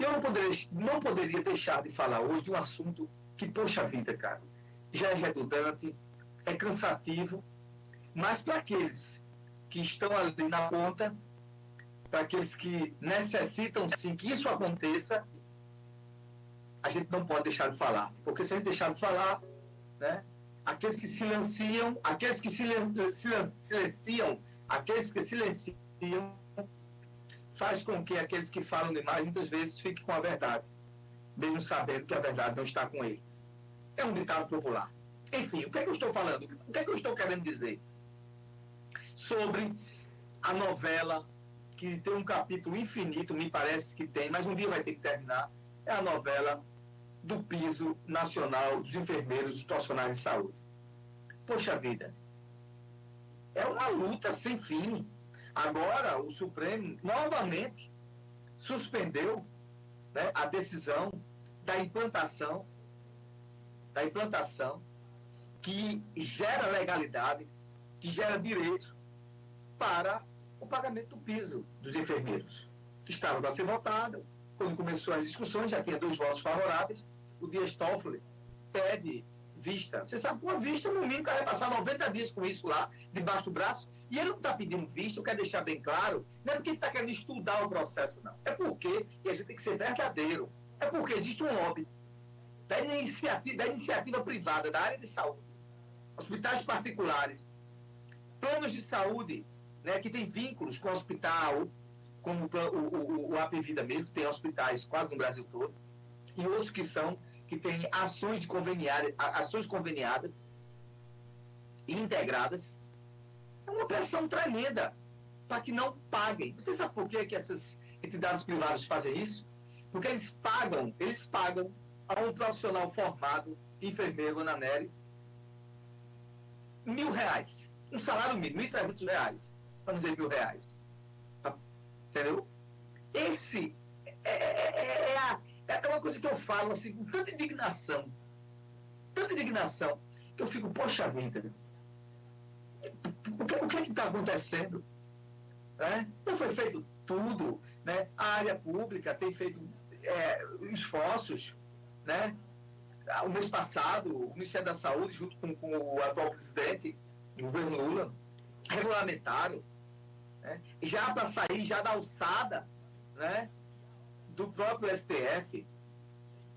E eu não poderia deixar de falar hoje de um assunto que, poxa vida, cara, já é redundante, é cansativo, mas para aqueles que estão ali na ponta, para aqueles que necessitam sim que isso aconteça, a gente não pode deixar de falar. Porque se a gente deixar de falar, né, aqueles que silenciam, faz com que aqueles que falam demais muitas vezes fiquem com a verdade, mesmo sabendo que a verdade não está com eles. É um ditado popular. Enfim, o que é que eu estou falando? O que é que eu estou querendo dizer? Sobre a novela, que tem um capítulo infinito, me parece que tem, mas um dia vai ter que terminar, é a novela do piso nacional dos enfermeiros dos profissionais de saúde. Poxa vida, é uma luta sem fim. Agora, o Supremo novamente suspendeu, né, a decisão da implantação que gera legalidade, que gera direito para o pagamento do piso dos enfermeiros. Estava para ser votado, quando começou as discussões, já tinha 2 votos favoráveis, o Dias Toffoli pede vista. Você sabe que uma vista, no mínimo, o cara vai passar 90 dias com isso lá, debaixo do braço, e ele não está pedindo vista, eu quero deixar bem claro, não é porque ele está querendo estudar o processo, não. É porque, e a gente tem que ser verdadeiro, é porque existe um lobby da iniciativa privada, da área de saúde, hospitais particulares, planos de saúde, né, que tem vínculos com o hospital, como o AP Vida mesmo, que tem hospitais quase no Brasil todo, e outros que têm ações conveniadas e integradas. É uma pressão tremenda para que não paguem. Você sabe por que essas entidades privadas fazem isso? Porque eles pagam a um profissional formado, enfermeiro, Ana Nery, R$1.000, um salário mínimo, R$1.300, para não dizer R$1.000. Entendeu? Esse é uma coisa que eu falo assim, com tanta indignação, que eu fico, poxa vida, o que é que está acontecendo? Não foi feito tudo, né? A área pública tem feito esforços, né? O mês passado, o Ministério da Saúde, junto com o atual presidente, o governo Lula, regulamentaram, né? Já para sair já da alçada, né, do próprio STF,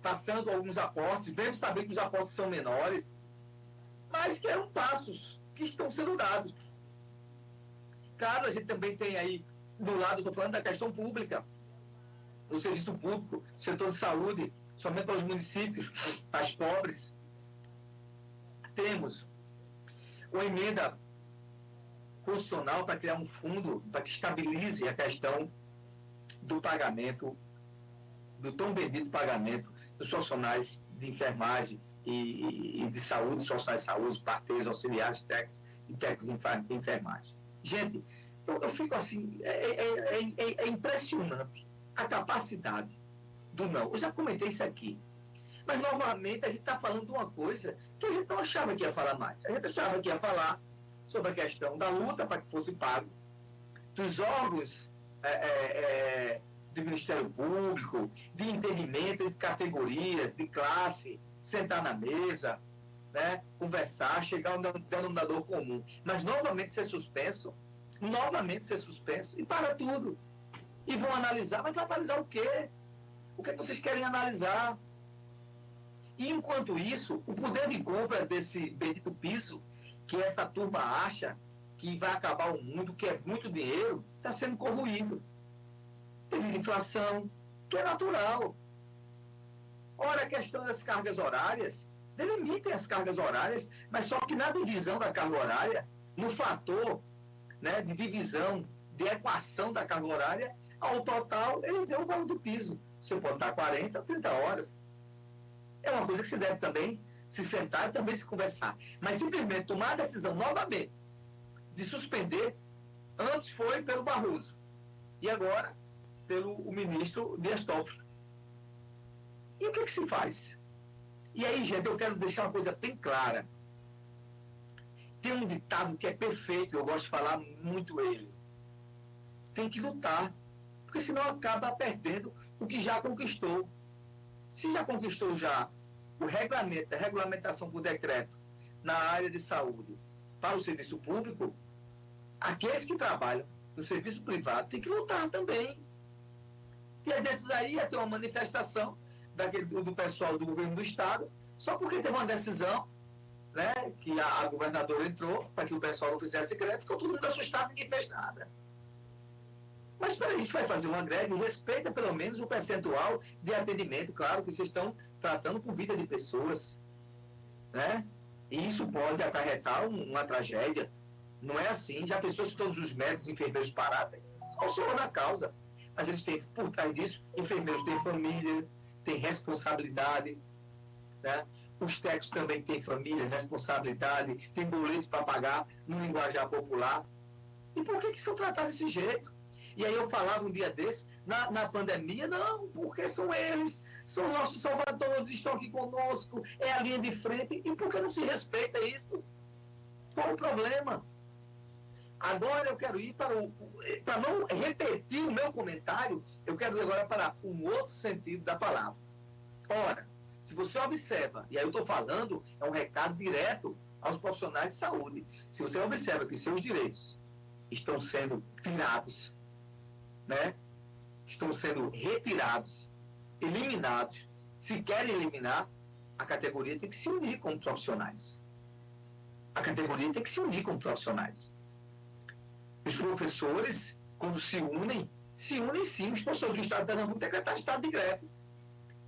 passando alguns aportes, mesmo sabendo que os aportes são menores, mas que eram passos que estão sendo dados. Claro, a gente também tem aí, do lado, estou falando da questão pública, o serviço público, o setor de saúde, somente para os municípios mais pobres. Temos uma emenda constitucional para criar um fundo para que estabilize a questão do pagamento, do tão bendito pagamento dos profissionais de enfermagem e de saúde, dos profissionais de saúde, parteiros, auxiliares, técnicos e técnicos de enfermagem. Gente, eu fico assim, é impressionante a capacidade do não. Eu já comentei isso aqui. Mas, novamente, a gente está falando de uma coisa que a gente não achava que ia falar mais. A gente achava que ia falar sobre a questão da luta para que fosse pago, dos órgãos do Ministério Público, de entendimento de categorias, de classe, sentar na mesa, né, conversar, chegar a um denominador comum. Mas novamente ser suspenso, e para tudo. E vão analisar, mas vai analisar o quê? O que vocês querem analisar? E, enquanto isso, o poder de compra desse bendito piso, que essa turma acha que vai acabar o mundo, que é muito dinheiro, está sendo corroído. Devido à inflação, que é natural. Ora, a questão das cargas horárias, delimitem as cargas horárias, mas só que na divisão da carga horária, no fator, né, de divisão, de equação da carga horária, ao total, ele deu o valor do piso. Você pode dar 40, 30 horas. É uma coisa que se deve também se sentar e também se conversar. Mas simplesmente tomar a decisão novamente de suspender, antes foi pelo Barroso e agora pelo ministro Dias Toffoli. E o que se faz? E aí, gente, eu quero deixar uma coisa bem clara. Tem um ditado que é perfeito, eu gosto de falar muito ele. Tem que lutar, porque senão acaba perdendo o que já conquistou. Se já conquistou já o regulamento, a regulamentação por decreto na área de saúde para o serviço público, aqueles que trabalham no serviço privado têm que lutar também. E é desses aí ia ter uma manifestação do pessoal do governo do Estado, só porque teve uma decisão, né, que a governadora entrou para que o pessoal não fizesse greve, ficou todo mundo assustado, ninguém fez nada. Mas para isso vai fazer uma greve, respeita pelo menos o percentual de atendimento, claro que vocês estão tratando com vida de pessoas, né? E isso pode acarretar uma tragédia. Não é assim, já pensou se todos os médicos e enfermeiros parassem? Só o senhor da causa. Mas eles têm, por trás disso, enfermeiros têm família, têm responsabilidade, né? Os técnicos também têm família, responsabilidade, têm boleto para pagar no linguajar popular. E por que são tratados desse jeito? E aí eu falava um dia desse, na pandemia, não, porque são eles, são nossos salvadores, estão aqui conosco, é a linha de frente, e por que não se respeita isso? Qual o problema? Agora eu quero ir para não repetir o meu comentário, eu quero ir agora para um outro sentido da palavra. Ora, se você observa, e aí eu estou falando, é um recado direto aos profissionais de saúde, se você observa que seus direitos estão sendo tirados, né? Estão sendo retirados, eliminados, se querem eliminar, a categoria tem que se unir com profissionais. A categoria tem que se unir com profissionais. Os professores, quando se unem sim. Os professores do Estado de Pernambuco decretaram estado de greve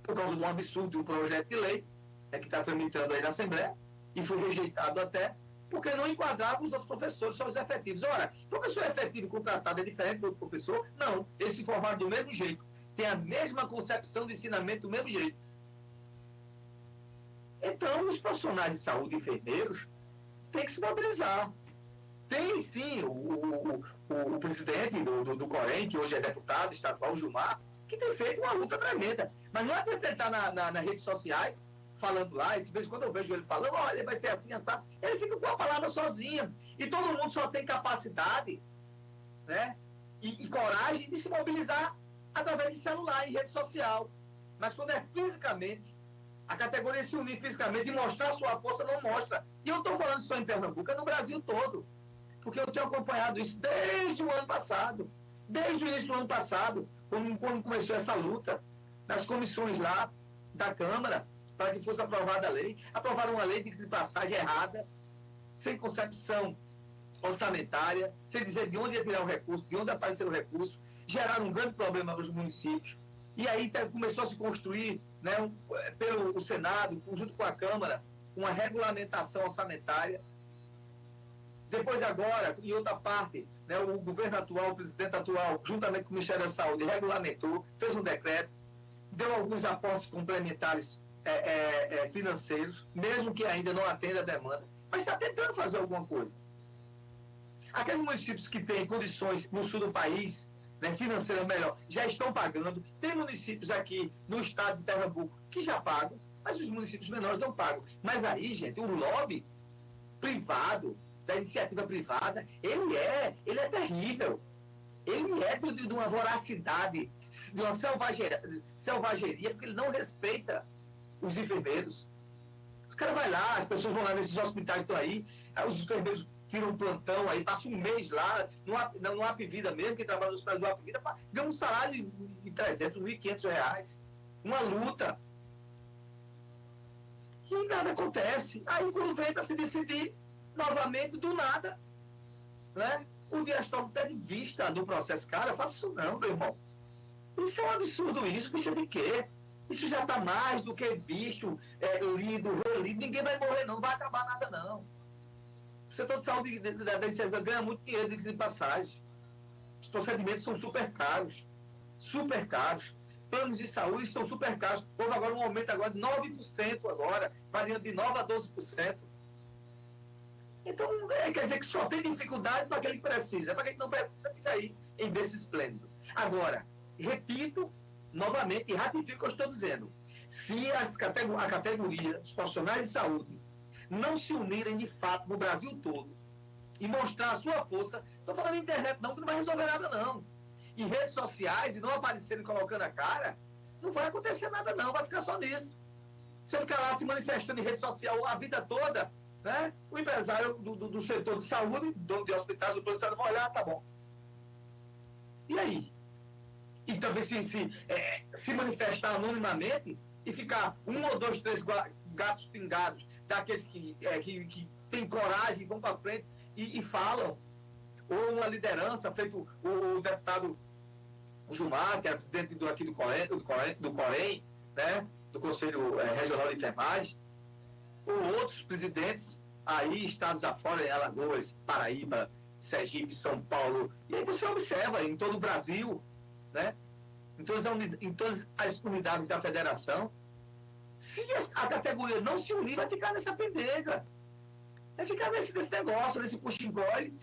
por causa de um absurdo de um projeto de lei, né, que está tramitando aí na Assembleia, e foi rejeitado até, porque não enquadrava os outros professores, só os efetivos. Ora, professor efetivo contratado é diferente do outro professor? Não, eles se formaram do mesmo jeito, tem a mesma concepção de ensinamento do mesmo jeito. Então, os profissionais de saúde, enfermeiros, têm que se mobilizar. Tem sim o presidente do Corém, que hoje é deputado estadual, Gilmar, que tem feito uma luta tremenda. Mas não é para ele estar nas redes sociais falando lá, e de quando eu vejo ele falando, olha, vai ser assim, assado, ele fica com a palavra sozinho. E todo mundo só tem capacidade, né, e coragem de se mobilizar através de celular, em rede social. Mas quando é fisicamente, a categoria se unir fisicamente e mostrar sua força, não mostra. E eu não estou falando só em Pernambuco, é no Brasil todo. Porque eu tenho acompanhado isso desde o ano passado, desde o início do ano passado, quando começou essa luta, nas comissões lá da Câmara, para que fosse aprovada a lei. Aprovaram uma lei de passagem errada, sem concepção orçamentária, sem dizer de onde ia tirar o recurso, de onde aparecer o recurso, geraram um grande problema para os municípios. E aí começou a se construir, né, pelo Senado, junto com a Câmara, uma regulamentação orçamentária. Depois agora, em outra parte, né, o governo atual, o presidente atual, juntamente com o Ministério da Saúde, regulamentou, fez um decreto, deu alguns aportes complementares financeiros, mesmo que ainda não atenda a demanda, mas está tentando fazer alguma coisa. Aqueles municípios que têm condições no sul do país, né, financeira melhor, já estão pagando. Tem municípios aqui no estado de Pernambuco que já pagam, mas os municípios menores não pagam. Mas aí, gente, o lobby privado, da iniciativa privada, ele é terrível. Ele é de uma voracidade, de uma selvageria, porque ele não respeita os enfermeiros. Os caras vão lá, as pessoas vão lá nesses hospitais que estão aí os enfermeiros tiram um plantão aí, passam um mês lá, no Apvida mesmo, que trabalha no hospital do Apvida, ganha um salário de 300, 1.500 reais. Uma luta. E nada acontece. Aí quando vem para se decidir, novamente, do nada, né? O diastólogo pede vista do processo. Cara, faça isso não, meu irmão. Isso é um absurdo, isso. Vista de quê? Isso já está mais do que visto, lido, relido. Ninguém vai morrer, não vai acabar nada, não. O setor de saúde da iniciativa ganha muito dinheiro de passagem. Os procedimentos são super caros. Super caros. Planos de saúde estão super caros. Houve agora um aumento agora de 9% agora, variando de 9% a 12%. Então, quer dizer que só tem dificuldade para aquele que precisa. Para quem não precisa, fica aí em berço esplêndido. Agora, repito novamente e ratifico o que eu estou dizendo. Se a categoria dos profissionais de saúde não se unirem de fato no Brasil todo e mostrar a sua força, estou falando de internet não, que não vai resolver nada não. em redes sociais e não aparecerem colocando a cara, não vai acontecer nada não, vai ficar só nisso. Você fica lá se manifestando em rede social a vida toda, né? O empresário do setor de saúde, dono de hospitais, o plano vai olhar, tá bom. E aí? E também se manifestar anonimamente e ficar 1 ou 2, 3 gatos pingados, daqueles que têm coragem, vão para frente e falam. Ou uma liderança, feito o deputado Gilmar, que era presidente do Corém, né? Do Conselho Regional de Enfermagem, ou outros presidentes aí, estados afora, em Alagoas, Paraíba, Sergipe, São Paulo, e aí você observa em todo o Brasil, né? em todas as unidades da federação, se a categoria não se unir, vai ficar nessa pendenga, vai ficar nesse negócio, nesse puxa-encolhe,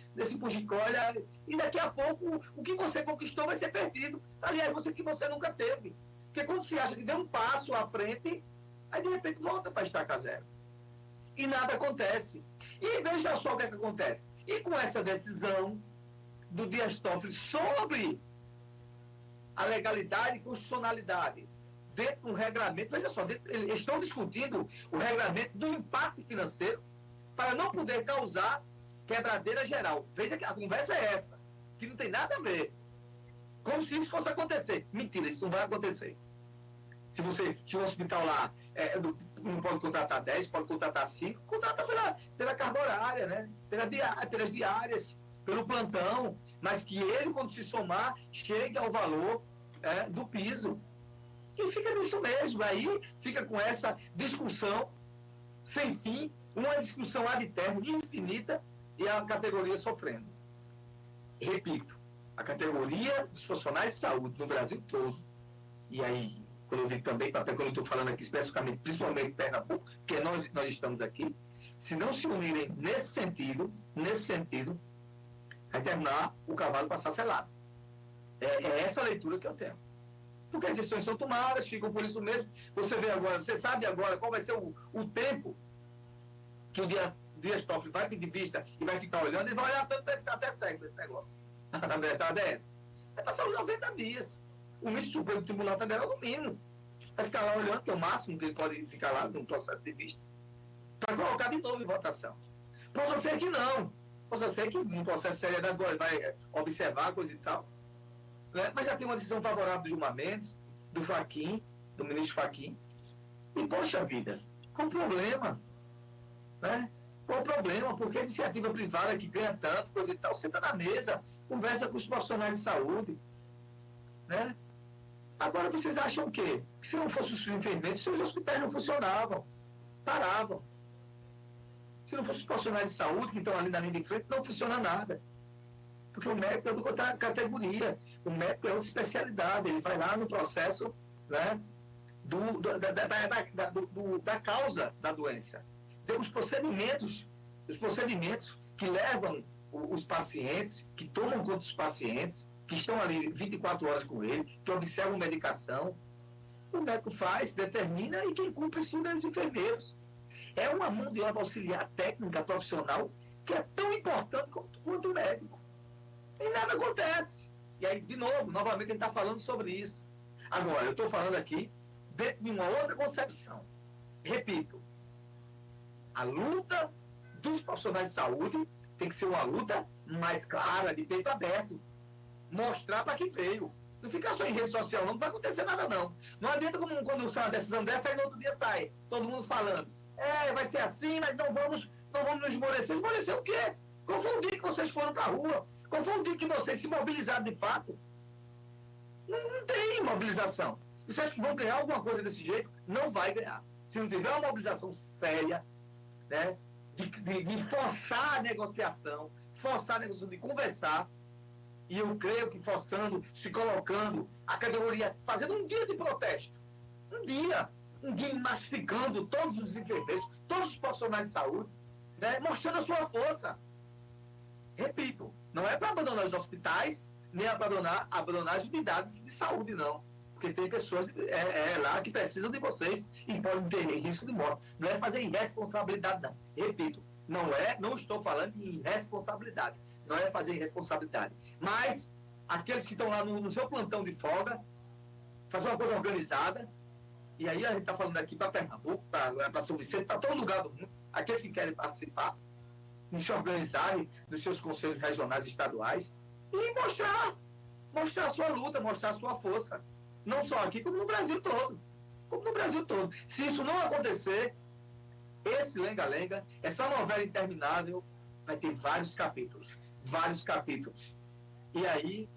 e daqui a pouco o que você conquistou vai ser perdido. Aliás, que você nunca teve. Porque quando se acha que deu um passo à frente, aí de repente volta para estaca zero. E nada acontece. E veja só o que é que acontece. E com essa decisão do Dias Toffoli sobre a legalidade e constitucionalidade dentro do regramento, veja só, eles estão discutindo o regramento do impacto financeiro para não poder causar quebradeira geral. Veja que a conversa é essa, que não tem nada a ver. Como se isso fosse acontecer. Mentira, isso não vai acontecer. Se o hospital lá não pode contratar 10, pode contratar 5, contrata pela carga horária, né? Pelas diárias, pelo plantão, mas que ele, quando se somar, chegue ao valor do piso. E fica nisso mesmo. Aí fica com essa discussão sem fim, uma discussão ad eterno, infinita, e a categoria sofrendo. Repito, a categoria dos profissionais de saúde no Brasil todo, e aí, quando eu digo também, até quando eu estou falando aqui especificamente, principalmente Pernambuco, porque nós estamos aqui, se não se unirem nesse sentido, vai terminar o cavalo passar selado. É essa a leitura que eu tenho. Porque as decisões são tomadas, ficam por isso mesmo. Você sabe agora qual vai ser o tempo que o Dias Toffoli vai pedir vista e vai ficar olhando, ele vai olhar tanto que vai ficar até cego desse negócio. Na verdade é essa. Vai passar os 90 dias. O ministro Supremo do Tribunal Federal, no mínimo, vai ficar lá olhando, que é o máximo que ele pode ficar lá no processo de vista, para colocar de novo em votação. Possa ser que não. Possa ser que no processo de seriedade ele vai observar coisa e tal. Né? Mas já tem uma decisão favorável do Gilmar Mendes, do ministro Fachin. E, poxa vida, qual o problema? Né? Qual o problema? Porque a iniciativa privada que ganha tanto, coisa e tal, senta na mesa, conversa com os profissionais de saúde. Né? Agora, vocês acham o quê? Que se não fosse os enfermeiros, os hospitais não funcionavam, paravam. Se não fosse os profissionais de saúde que estão ali na linha de frente, não funciona nada. Porque o médico é de outra categoria, o médico é outra especialidade, ele vai lá no processo, né, da causa da doença. Tem os procedimentos que levam os pacientes, que tomam conta dos pacientes, que estão ali 24 horas com ele, que observam medicação. O médico faz, determina, e quem cumpre isso são os enfermeiros. É uma mão de obra auxiliar técnica, profissional, que é tão importante quanto o médico. E nada acontece. E aí, novamente, ele está falando sobre isso. Agora, eu estou falando aqui dentro de uma outra concepção. Repito, a luta dos profissionais de saúde tem que ser uma luta mais clara, de peito aberto. Mostrar para quem veio. Não ficar só em rede social, não vai acontecer nada, não. Não adianta quando sai uma decisão dessa, aí no outro dia sai, todo mundo falando. Vai ser assim, mas não vamos nos esmorecer. Esmorecer o quê? Qual foi o dia que vocês foram para a rua? Qual foi o dia que vocês se mobilizaram de fato? Não tem mobilização. Vocês que vão ganhar alguma coisa desse jeito, não vai ganhar. Se não tiver uma mobilização séria, né, de forçar a negociação, de conversar, e eu creio que forçando, se colocando, a categoria, fazendo um dia de protesto, um dia massificando todos os enfermeiros, todos os profissionais de saúde, né, mostrando a sua força. Repito, não é para abandonar os hospitais, nem abandonar as unidades de saúde, não. Porque tem pessoas lá que precisam de vocês e podem ter risco de morte. Não é fazer irresponsabilidade, não. Repito, não estou falando de irresponsabilidade. Não é fazer irresponsabilidade. Mas aqueles que estão lá no seu plantão de folga, fazer uma coisa organizada. E aí a gente está falando aqui para Pernambuco, para São Vicente, para todo lugar do mundo, aqueles que querem participar, se organizarem nos seus conselhos regionais e estaduais e mostrar a sua luta, mostrar a sua força. Não só aqui, como no Brasil todo. Como no Brasil todo. Se isso não acontecer, esse lenga-lenga, essa novela interminável, vai ter vários capítulos. Vários capítulos. E aí,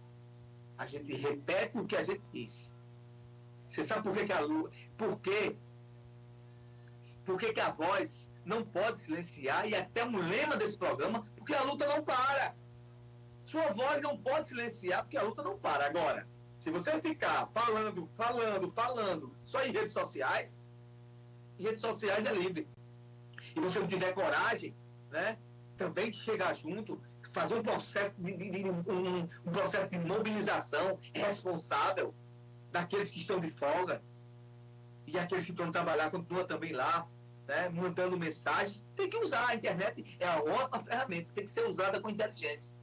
a gente repete o que a gente disse. Você sabe por que a luta... Por que a voz não pode silenciar? E até um lema desse programa, porque a luta não para. Sua voz não pode silenciar, porque a luta não para. Agora, se você ficar falando, só em redes sociais é livre. E você não tiver coragem, né, também de chegar junto, fazer um processo um processo de mobilização responsável daqueles que estão de folga e aqueles que estão trabalhar, continuam também lá, né, mandando mensagens, tem que usar. A internet é a ótima ferramenta, tem que ser usada com inteligência.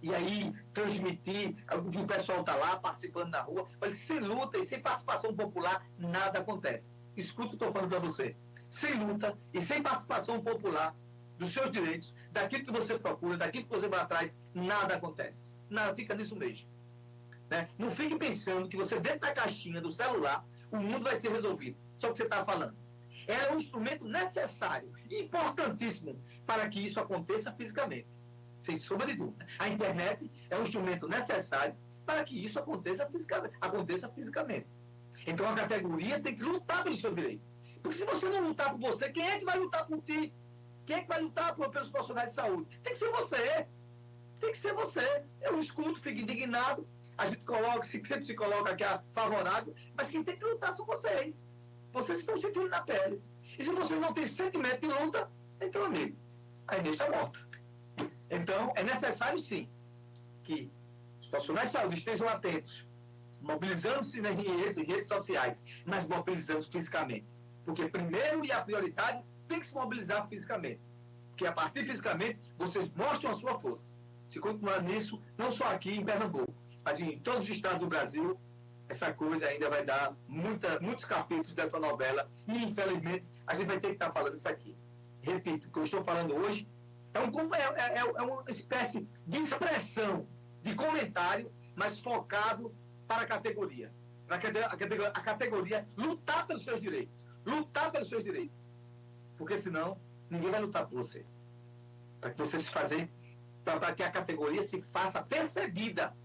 E aí, transmitir que o pessoal está lá, participando na rua, mas sem luta e sem participação popular, nada acontece. Escuta o que eu estou falando para você. Sem luta e sem participação popular dos seus direitos, daquilo que você procura, daquilo que você vai atrás, nada acontece. Nada, fica nisso mesmo. Né? Não fique pensando que você, dentro da caixinha do celular, o mundo vai ser resolvido. Só o que você está falando. É um instrumento necessário, importantíssimo, para que isso aconteça fisicamente. Sem sombra de dúvida. A internet é um instrumento necessário para que isso aconteça fisicamente. Então a categoria tem que lutar pelo seu direito. Porque se você não lutar por você, quem é que vai lutar por ti? Quem é que vai lutar pelos profissionais de saúde? Tem que ser você. Tem que ser você. Eu escuto, fico indignado. A gente sempre se coloca aqui favorável, mas quem tem que lutar são vocês. Vocês estão sentindo na pele. E se vocês não têm sentimento de luta, então, amigo, a Inês está morta. Então, é necessário, sim, que os profissionais de saúde estejam atentos, mobilizando-se em redes sociais, mas mobilizando-se fisicamente. Porque primeiro e a prioridade tem que se mobilizar fisicamente. Porque a partir fisicamente, vocês mostram a sua força. Se continuar nisso, não só aqui em Pernambuco, mas em todos os estados do Brasil, essa coisa ainda vai dar muitos capítulos dessa novela e, infelizmente, a gente vai ter que estar falando isso aqui. Repito, o que eu estou falando hoje é uma espécie de expressão, de comentário, mas focado para a categoria. Para a categoria lutar pelos seus direitos. Lutar pelos seus direitos. Porque senão, ninguém vai lutar por você. Para que você para que a categoria se faça percebida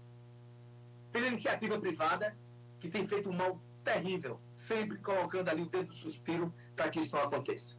pela iniciativa privada, que tem feito um mal terrível, sempre colocando ali o dedo do suspiro para que isso não aconteça.